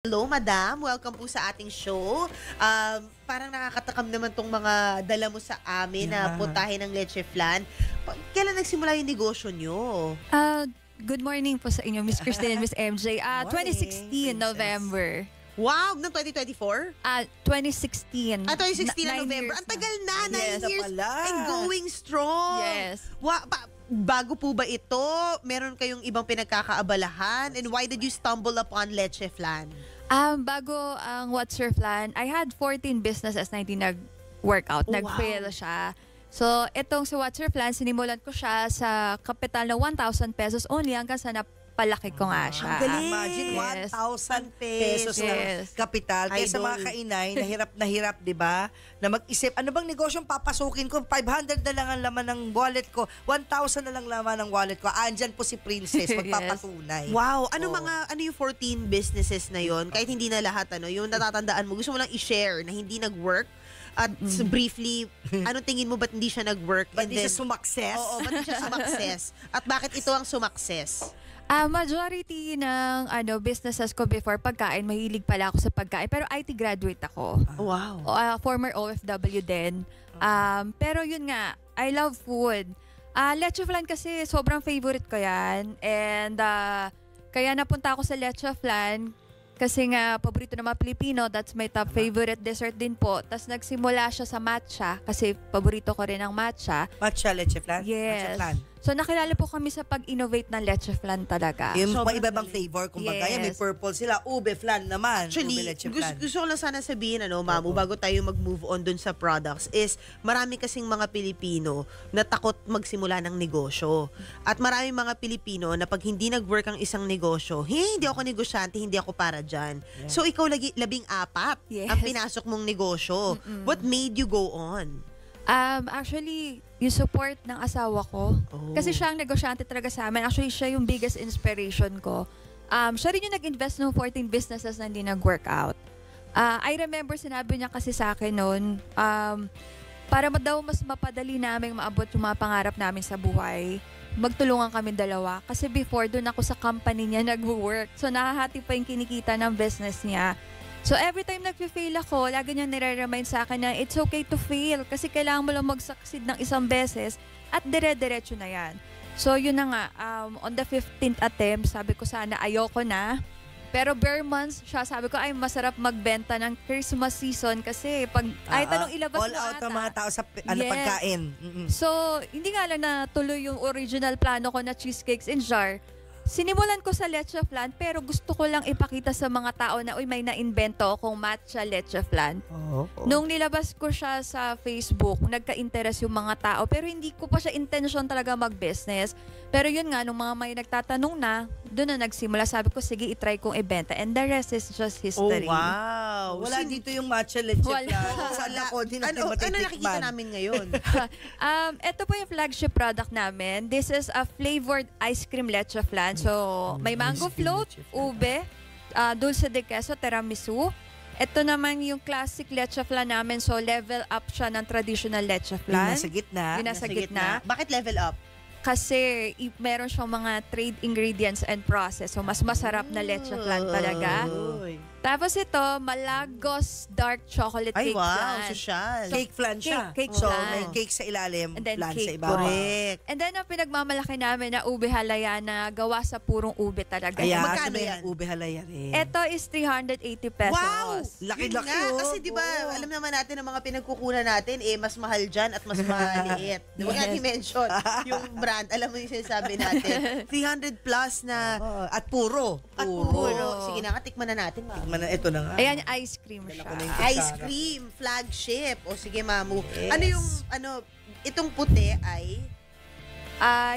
Hello, madam. Welcome po sa ating show. Parang nakakatakam naman tong mga dala mo sa amin na putahe ng leche flan. Kailan nagsimula yung negosyo nyo? Good morning po sa inyo, Miss Christine and Miss MJ. 2016 November. Wow, ng 2024? 2016. 2016 na November. Ang tagal na, 9 years and going strong. Yes. Bago po ba ito? Meron kayong ibang pinagkakaabalahan? And why did you stumble upon leche flan? Bago ang What's Your Flan, I had 14 businesses na hindi nag-workout. Nag-fail siya. So, itong si What's Your Flan, sinimulan ko siya sa kapital na 1,000 pesos only hanggang sa napalaki ko nga siya. Imagine, 1,000 pesos na kapital. Kaya sa mga kainay, na hirap, di ba? Na mag-isip, ano bang negosyong papasukin ko? 500 na lang ang laman ng wallet ko. 1,000 na lang laman ng wallet ko. Andyan po si Princess, magpapatunay. Wow! Ano yung 14 businesses na yon? Kahit hindi na lahat, yung natatandaan mo, gusto mo lang i-share na hindi nag-work? At briefly, anong tingin mo ba't hindi siya nag-work? Ba't hindi siya sumakses? Oo, ba't hindi siya sumakses? At bakit ito ang sumakses? Majority ng businesses ko before pagkain, mahilig pala ako sa pagkain. Pero IT graduate ako. Wow. Former OFW din. Pero yun nga, I love food. Leche flan kasi sobrang favorite ko yan. And kaya napunta ako sa leche flan kasi nga paborito ng mga Pilipino, that's my top favorite dessert din po. Tapos nagsimula siya sa matcha kasi paborito ko rin ang matcha. Matcha leche flan? Yes. Matcha flan. So nakilala po kami sa pag-innovate ng leche flan talaga. Yung iba-ibang flavor, kumbaga, may purple sila, ube flan naman. Actually, ube leche flan. gusto ko lang sana sabihin, Mamu, bago tayo mag-move on dun sa products, is marami kasing mga Pilipino na takot magsimula ng negosyo. At marami mga Pilipino na pag hindi nag-work ang isang negosyo, hindi ako negosyante, hindi ako para dyan. Yeah. So ikaw 14 ang pinasok mong negosyo. What made you go on? Actually, yung support ng asawa ko. Kasi siya ang negosyante talaga sa amin. Actually, siya yung biggest inspiration ko. Siya rin yung nag-invest ng 14 businesses na hindi nag-workout. I remember sinabi niya kasi sa akin noon, para daw mas mapadali namin maabot yung mga pangarap namin sa buhay, magtulungan kami dalawa. Kasi before, doon ako sa company niya nag-work. So, nakahati pa yung kinikita ng business niya. So, every time nag-fail ako, lagi niya nire-remind sa akin na it's okay to fail kasi kailangan mo lang mag-succeed ng isang beses at dire-diretso na yan. So, yun na nga. On the 15th attempt, sabi ko sana ayoko na. Pero bare months siya, sabi ko ay masarap magbenta ng Christmas season kasi pag ay tanong ilabas all mo out ata. ang mga tao sa pagkain. So, hindi nga lang na tuloy yung original plano ko na cheesecakes in jar. Sinimulan ko sa leche flan pero gusto ko lang ipakita sa mga tao na may na-invento akong matcha leche flan. Nung nilabas ko siya sa Facebook, nagka-interest yung mga tao pero hindi ko pa siya intention talaga mag-business. Pero yun nga, nung mga may nagtatanong na, doon na nagsimula. Sabi ko, sige, itry kong ibenta. And the rest is just history. Oh, wow. Wala dito yung matcha leche flan. Wala ko, di natin matitikman. Ano nakikita namin ngayon? Ito po yung flagship product namin. This is a flavored ice cream leche flan. So, may mango float, ube, dulce de queso, tiramisu. Ito naman yung classic leche flan namin. So, level up siya ng traditional leche flan. Yung nasa gitna. Yung nasa gitna. Bakit level up? Kasi meron siyang mga trade ingredients and process. So, mas masarap na leche flan talaga. Tapos ito, Malagos Dark Chocolate Cake Flan. Social. Cake flan siya. Cake so, flan. may cake sa ilalim, And then flan cake. sa ibabaw. Correct. And then, ang pinagmamalaki namin na ube halaya na gawa sa purong ube talaga. Kaya, magkano ano yan? ube halaya rin. Ito is 380 pesos. Wow! Laki-laki, Yun nga, kasi di ba, alam naman natin ang mga pinagkukunan natin, mas mahal dyan at mas maliit. Huwag nga i-mention yung brand. Alam mo yung sinasabi natin. 300 plus na. At puro. At puro. Sige na nga, tikman na natin. Tikman na, ito na nga. Ayan, ice cream siya. Ice cream, flagship. O sige, Mamu. Yes. Ano yung, itong puti ay?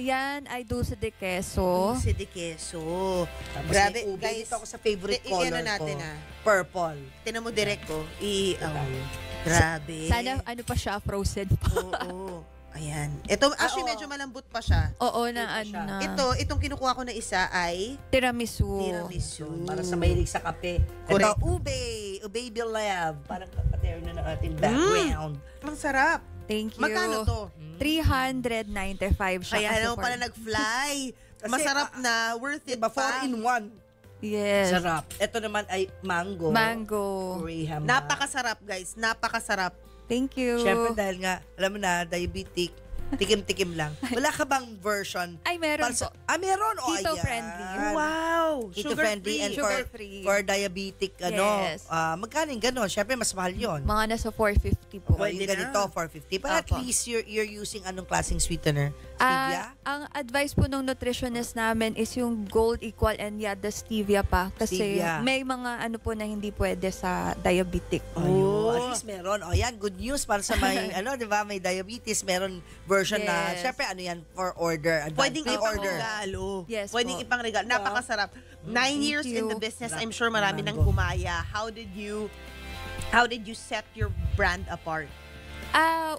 Yan ay dulce de queso. Dulce de queso. Tapos Grabe, may ube. guys. Dito ako sa favorite color natin, ko. ah. Purple. Tinan mo direct ko. Grabe. Sana ano pa siya, frozen pa. Oo. Ayan. Ito, actually, medyo malambot pa siya. Oo, na ano na. Itong kinukuha ko na isa ay Tiramisu. Para sa mahilig sa kape. Correct. Ito, ube. Ube Lab. Parang kapatero na ng ating background. Ang sarap. Thank you. Magkano to? 395 siya. Kaya kasi naman pala nag-fly. Masarap na, worth it Diba, pa. 4-in-1. Yes. Sarap. Ito naman ay mango. Mango. Graham. Napakasarap, guys. Napakasarap. Thank you. Siyempre dahil nga, alam mo na, diabetic, tikim-tikim lang. Wala ka bang version? Ay, meron po. Meron? O, Keto ayan. friendly. Wow! Keto-friendly and Sugar-free. for diabetic, Yes. magkano yung gano'n? Siyempre, mas mahal yun. Mga nasa 450 po. Yung ganito, 450. But at Apo. least you're using anong klaseng sweetener? Stevia? Ang advice po ng nutritionist namin is yung Gold Equal and the Stevia pa. Kasi Stevia. may mga ano po na hindi pwede sa diabetic. Ayun, at least meron. O yan, good news para sa may, di ba, may diabetes, meron version na, Yes. syempre, ano yan, for order, Pwedeng pre-order. ipangregalo. Yes Pwedeng po. ipangregalo. Napakasarap. 9 years in the you. business, I'm sure marami nang Mango. gumaya. How did you set your brand apart?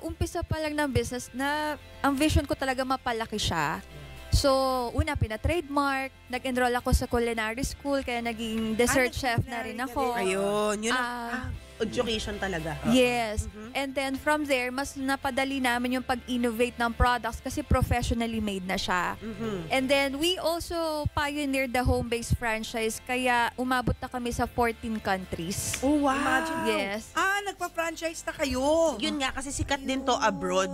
Umpisa pa lang ng business na ang vision ko talaga mapalaki siya. So, una, pina-trademark. Nag-enroll ako sa culinary school, kaya naging dessert chef na rin ako. Ayun, yun Ah, ang education talaga. Yes. Mhm. And then from there, mas napadali namin yung pag-innovate ng products kasi professionally made na siya. Mhm. And then we also pioneered the home-based franchise kaya umabot na kami sa 14 countries. Oh, wow. Imagine. Yes. Nagpa-franchise na kayo. Yun nga, kasi sikat din to abroad.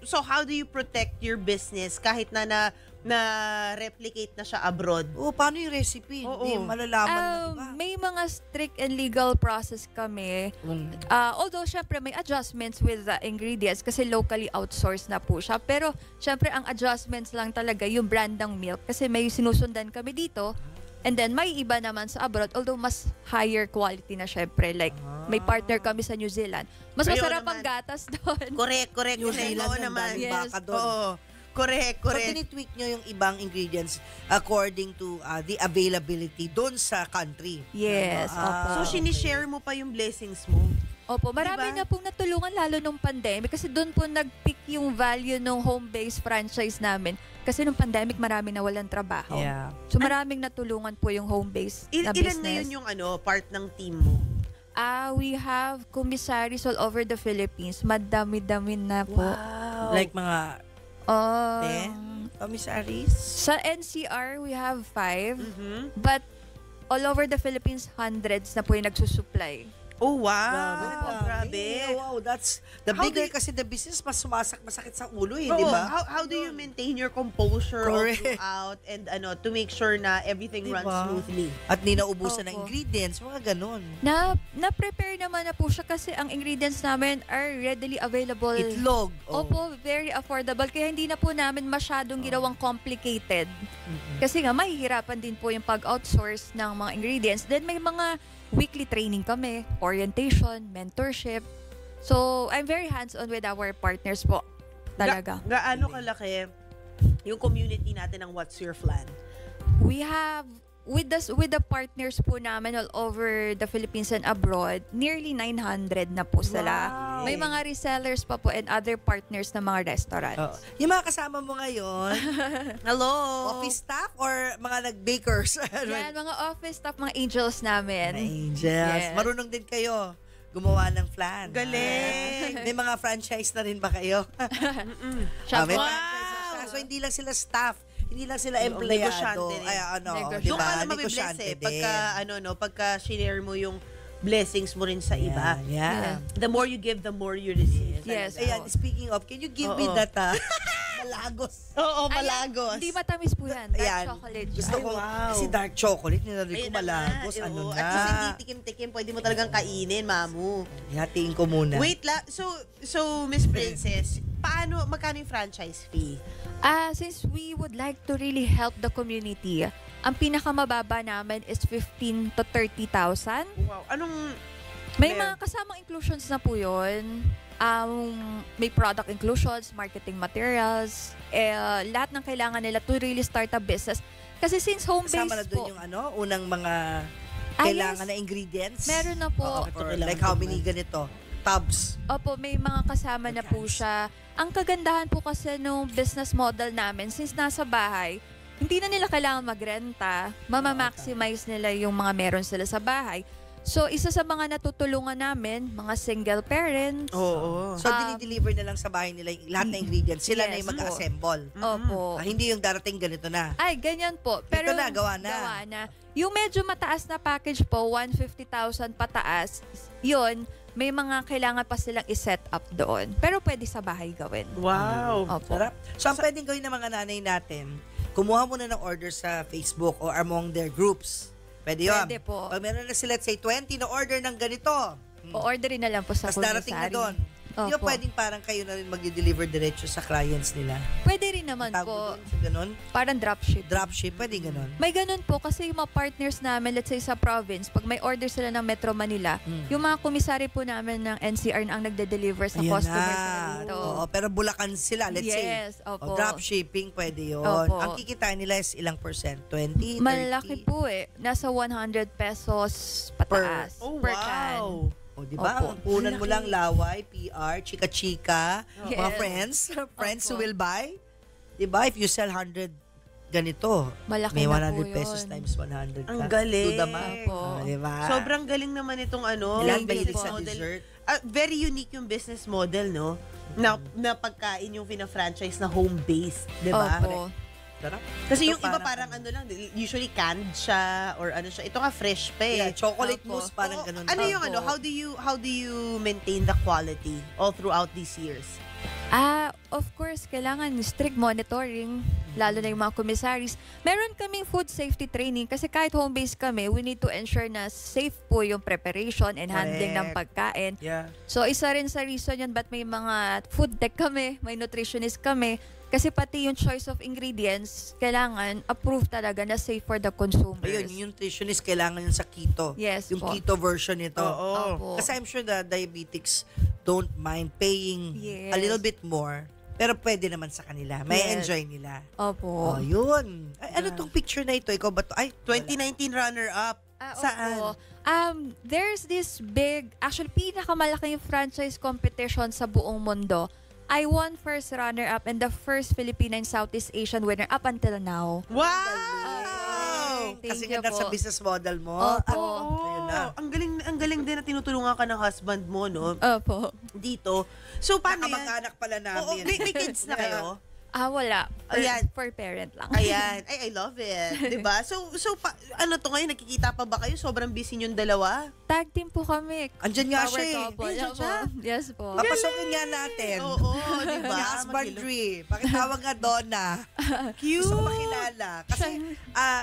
So how do you protect your business kahit na replicate na siya abroad? Paano yung recipe? Oo. Hindi malalaman ng iba. May mga strict and legal process kami. Although, syempre, may adjustments with the ingredients kasi locally outsourced na po siya. Pero, syempre, ang adjustments lang talaga yung brand ng milk kasi may sinusundan kami dito. And then, may iba naman sa abroad, although mas higher quality na syempre. Like, may partner kami sa New Zealand. Mas Pero masarap naman, ang gatas doon. Correct. New Correct. Zealand Oo yung naman. daming Yes. baka doon. Oo. Correct. So, tinitweak nyo yung ibang ingredients according to the availability doon sa country. Yes, opo. So, sinishare mo pa yung blessings mo. Opo, marami Diba? na pong natulungan lalo nung pandemic kasi doon po nag-peak yung value ng home-based franchise namin. Kasi nung pandemic, maraming nawalan trabaho. Yeah. So maraming natulungan po yung home-based na business. Ilan na yun yung part ng team mo? We have commissaries all over the Philippines. Madami-dami na po. Like mga Um, 10 commissaries? Sa NCR, we have 5. Mhm. But all over the Philippines, hundreds na po yung nagsusupply. Oh, wow. Grabe. Wow, that's the How bigger do you- kasi the business, mas masakit sa ulo Oo, di ba? How do you maintain your composure all Correct. throughout and to make sure na everything Diba? runs smoothly? At di naubusan ng Opo. ingredients, mga ganun. Na-prepare naman na po siya kasi ang ingredients namin are readily available. Itlog. Opo, very affordable. Kaya hindi na po namin masyadong ginawang complicated. Kasi nga, mahihirapan din po yung pag-outsource ng mga ingredients. Then may mga weekly training kami, orientation, mentorship. So, I'm very hands-on with our partners po. Talaga. Gaano kalaki yung community natin ng What's Your Flan? We have, with the partners po namin all over the Philippines and abroad, nearly 900 na po sila. Wow. May mga resellers pa po and other partners na mga restaurants. Yung mga kasama mo ngayon, Hello! office staff or mga nag-bakers? Yan, mga office staff, mga angels namin. Angels. Yes. Marunong din kayo gumawa ng flan. Galing! May mga franchise na rin ba kayo? Siya May po. franchise na siya. So, hindi lang sila staff. Hindi lang sila Oo, empleyado. negosyante rin. Ay, Negosyante. di Doon ba? ka na mabibless Negosyante eh. din. Pagka share mo yung blessings mo rin sa iba. Yeah. The more you give, the more you receive. Yes. Ayan, speaking of, can you give me Oo. that, malagos? Oo, Ayan, malagos. Hindi matamis po yan. Dark Ayan. chocolate. Gusto Ay, ko, wow. kasi dark chocolate, nilagay ko Ayun na malagos. nga, Ano oo. na? At kasi hindi tikim-tikim, pwede mo talagang kainin, mamu. Hatiin ko muna. Wait la, so Miss Princess, magkano yung franchise fee? Since we would like to really help the community, ang pinakamababa namin is 15 to 30,000. Wow, anong May Meron. mga kasamang inclusions na po yun. May product inclusions, marketing materials, lahat ng kailangan nila to really start a business. Kasi since home-based Kasama na po, doon yung unang mga kailangan na ingredients. meron na po. Oo, for like how many ganito? Tubs. Opo, may mga kasama na po siya. Ang kagandahan po kasi nung business model namin, since nasa bahay, hindi na nila kailangan magrenta, mamamaximize nila yung mga meron sila sa bahay. So, isa sa mga natutulungan namin, mga single parents. Oo. So, dinideliver na lang sa bahay nila lahat ng ingredients. Sila na Yes yung mag-assemble. Opo. Hindi yung darating ganito na. Ay, ganyan po. Pero Ito na, gawa na. Gawa na. Yung medyo mataas na package po, 150,000 pataas, yun, may mga kailangan pa silang i-set up doon. Pero pwede sa bahay gawin. Wow. Opo. Sarap. So, ang pwedeng gawin ng mga nanay natin, kumuha muna ng order sa Facebook or among their groups. Pwede yun. Pwede po. Pag meron na sila, let's say, 20 na order ng ganito. O-orderin na lang po sa Tapos darating na doon. Hindi ba Opo. pwedeng parang kayo na rin mag-deliver diretso sa clients nila? Pwede rin naman Tawag po. doon sa ganun? Parang dropship. Dropship, pwede ganun. May ganun po kasi yung mga partners namin, let's say sa province, pag may order sila ng Metro Manila, yung mga komisary po namin ng NCR na ang nagde-deliver sa Ayan customers na. na dito. Oo, pero Bulacan sila, let's say. Yes, opo. Dropshipping, pwede yun. Opo. Ang kikitain nila is ilang percent? 20, 30? Malaki po eh. Nasa 100 pesos pataas per can. O, di ba? Opo. Ang punan mo lang, laway, PR, chika-chika, mga Yes. friends who Opo. will buy. Di ba? If you sell 100 ganito, Malaki may na 100 po pesos yun. times 100 ka. Ang galing. Do the math. Opo. Di ba? Sobrang galing naman itong Ilan yung ba business sa model. dessert? Very unique yung business model, no? Na pagkain yung fina-franchise na home-based, di ba? Opo. Sarap. Kasi Ito yung iba parang parang lang, usually canned siya or ano siya. Ito nga fresh pa eh. Yeah, chocolate Opo. mousse, parang Oo, ganun. ano yung Opo. how do you maintain the quality all throughout these years? Of course, kailangan strict monitoring, lalo na yung mga commissaries. Meron kaming food safety training kasi kahit home-based kami, we need to ensure na safe po yung preparation and handling ng pagkain. Yeah. So, isa rin sa reason yun ba't may mga food tech kami, may nutritionist kami, kasi pati yung choice of ingredients, kailangan approved talaga na safe for the consumers. Ayun, yung nutritionist, kailangan yun sa keto. Yes Yung po. keto version nito. Opo. Kasi I'm sure the diabetics don't mind paying a Yes. little bit more, pero pwede naman sa kanila. May Yes. enjoy nila. Opo. Oh, yun. Ay, ano tong picture na ito? Ikaw ba to? Ay, 2019 runner-up. Saan? Opo. There's this big, actually pinakamalaking franchise competition sa buong mundo. I won first runner-up and the first Filipino and Southeast Asian winner up until now. Wow! Thank Kasi you nga sa po. business model mo. Opo. Ayun na. Ang galing din na tinutulungan ka ng husband mo, no? Opo. Dito. So, paano yan? Nakamag-anak pala Oo, namin. may kids na kayo? Wala. Ayan. For parent lang. Ayan. Ay, I love it. 'Di ba? So ano to ngayon? Nakikita pa ba kayo? Sobrang busy yung dalawa? Tag team po kami. Andyan nga Power siya eh. couple. Andyan Opo. siya? Yes po. Papasukin nga natin. Oo, 'di ba? Yung husbandry. Pakitawag nga Donna. Cute. Gusto ko makilala. Kasi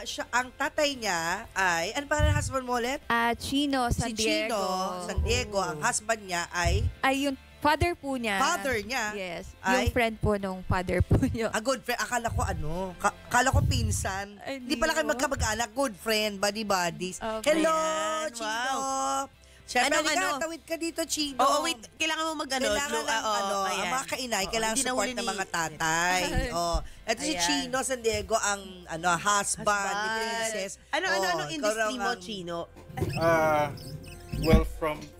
siya, ang tatay niya ay, ano pa ng husband mo ulit? Chino, San Si Diego. Chino, San Diego. Ang husband niya ay Ay, yung father po niya. father niya. Yes. Ay? Yung friend po nung father po niya. A good friend. Akala ko akala ko pinsan. Ay, Hindi pala kayo no. magkamag-anak. Good friend, buddies. Okay. Hello, Ayan, Chino. wow. Siyempre, Ano? tawid ka dito, Chino. Oo, wait. Kailangan mo mag-ano. Kailangan ng ang mga kainay, kailangan hindi support nahuli ng ni- mga tatay. Ito si Ayan. Chino San Diego, ang husband ni Princess. Ano ikaw industry raw mo, ang- Chino? Well,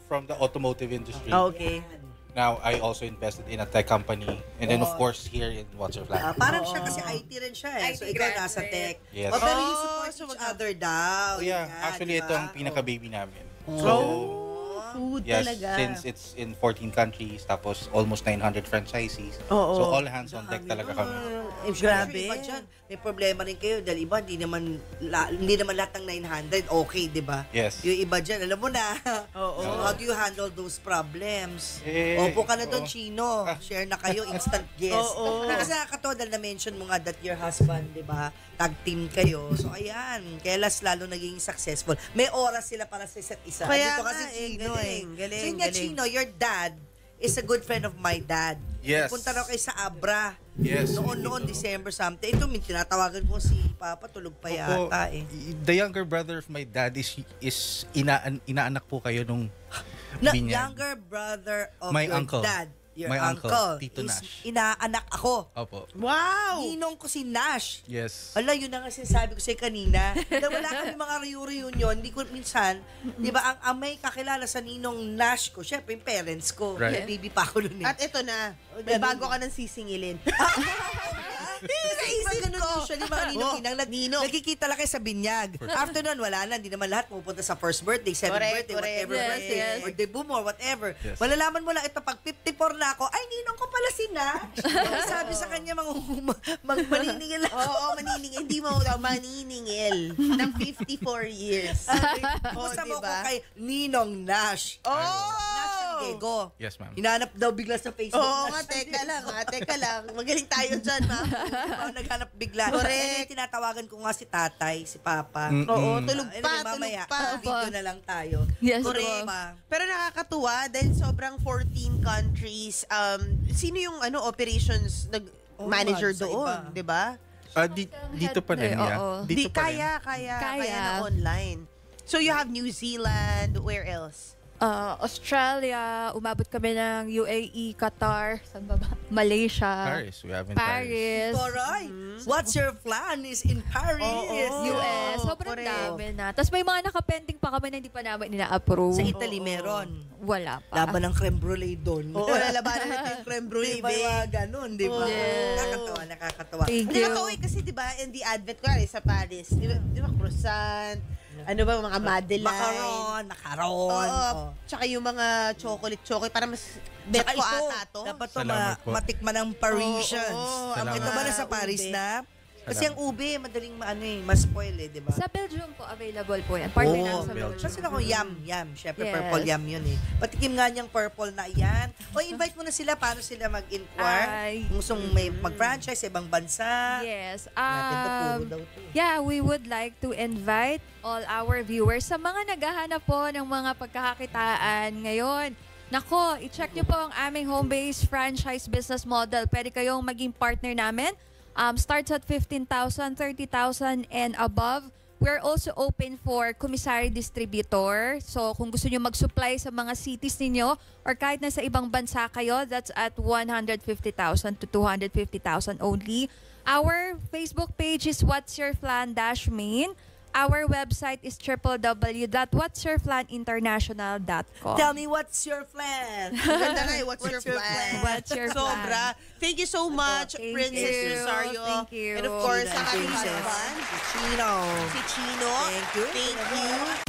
from the automotive industry. Okay. Now, I also invested in a tech company. And then, of course, here in What's Your Flag. Parang siya kasi IT rin siya eh. So, IT ikaw nasa graduate. tech. Yes. Pero you Oh, support so each other daw. Yeah, Yan, actually, diba? ito ang pinaka-baby namin. Food Yes, talaga. since it's in 14 countries, tapos almost 900 franchisees. Oo. So, all hands on deck talaga kami. Grabe. Iba dyan, may problema rin kayo dahil iba hindi naman lahat ng 900 okay, di ba? Yes. Yung iba dyan, alam mo na. Oo. So, how do you handle those problems? Eh, Opo ka na doon, oo. Chino. Share na kayo, instant guest. Oo. Kasi nakakatawa dahil na-mention mo nga that your husband, di ba? Tag team kayo. So, ayan. Kaya lalo naging successful. May oras sila para sa isa't isa. Kaya Dito nga kasi Chino galing, eh. galing, So, yun nga, galing. Chino, your dad is a good friend of my dad. Yes. Punta raw kayo sa Abra. Yes. Noon, December something. Ito, may tinatawagan ko si Papa, tulog pa yata eh. The younger brother of my dad is inaanak po kayo nung binyag. Younger brother of My your uncle. dad. Your My uncle, Tito is Nash. inaanak ako. Opo. Wow! Ninong ko si Nash. Yes. Ala, yun na nga sinasabi ko sa'yo kanina. Dahil wala kami mga reunion, hindi ko minsan, di ba, ang may kakilala sa ninong Nash ko, syempre yung parents ko. Right. Baby pa ako nun eh. At ito na, may bago ka nang sisingilin. Naisip Ganun ko. usually mga ninong-inang nagkikita lang kayo sa binyag. After nun, wala na. Hindi naman lahat pupunta sa first birthday, seventh Correct, birthday, correct. whatever Yes, birthday, yes. or debut mo, or whatever. Yes. Malalaman mo lang ito, pag 54 na ako, ay, ninong ko pala si Nash. Sabi sa kanya, maniningil ako. Oo, maniningil. Hindi mo daw maniningil ng 54 years. Kumusta mo diba? ko kay Ninong Nash? Oh! Nash and Diego. Yes, ma'am. Hinanap daw bigla sa Facebook. Oo nga, Nash and teka Diego. lang, teka lang. Magaling tayo dyan, ma. Naghanap bigla. Correct. And tinatawagan ko nga si tatay, si papa. Oo, tulog Anyway, pa, mamaya, tulog pa. video na lang tayo. Yes, Correct. po. Pero nakakatuwa dahil sobrang 14 countries. Sino yung operations manager sa doon, iba. 'di ba? Dito pa rin, yeah. Oo. Dito pa rin. Kaya na online. So you have New Zealand, where else? Australia, umabot kami ng UAE, Qatar, saan ba ba? Malaysia, Paris. We have in Paris. Paris, Koray, what's your plan is in Paris. Oo. US. Sobrang correct. dami na. Tapos may mga nakapending pa kami na hindi pa namin nina-approve. Sa Italy meron. Wala pa. Laban ng creme brulee doon. Oo, lalabanan natin yung creme brulee, Di ba babe. mga ganun, di ba? Yes. Nakakatawa, nakakatawa. Thank Hindi you. nakauwi kasi 'di ba in the advent ko sa Paris. 'Di ba croissant, ano ba mga Madeleine. Macaron. Oo. Tsaka yung mga chocolate para mas bet Tsaka ko ito, ata to. dapat to Salamat po. matikman ng Parisians. Oo, Salamat. Ito ba na sa ube. Paris na? Kasi ang Salamat. ube, madaling ma-spoil di ba? Sa Belgium po, available po yan. Partner Oo, namin sa Belgium. Belgium. Kasi ako yum. Siyempre, Yes. purple yum yun eh. Patikim nga niyang purple na yan. O, invite mo na sila. Paano sila mag-inquire? Ay. Kung gustong may mag-franchise sa ibang bansa. Yes. Natin to, puro daw to. Yeah, we would like to invite all our viewers sa mga naghahanap po ng mga pagkakakitaan ngayon. Nako, i-check nyo po ang aming home-based franchise business model. Pwede kayong maging partner namin. Starts at 15,000, 30,000 and above. We're also open for commissary distributor. So kung gusto nyo mag-supply sa mga cities ninyo or kahit nasa ibang bansa kayo, that's at 150,000 to 250,000 only. Our Facebook page is What's Your Flan-Main. Our website is www.whatsyourflaninternational.com. Tell me, what's your plan? Ganda nga what's your plan? What's your plan? Sobra. Thank you so much, Thank Princess you. Rosario. Thank you. And of course, Princess. sa ating husband, Chino. si Chino. Thank you. Thank you.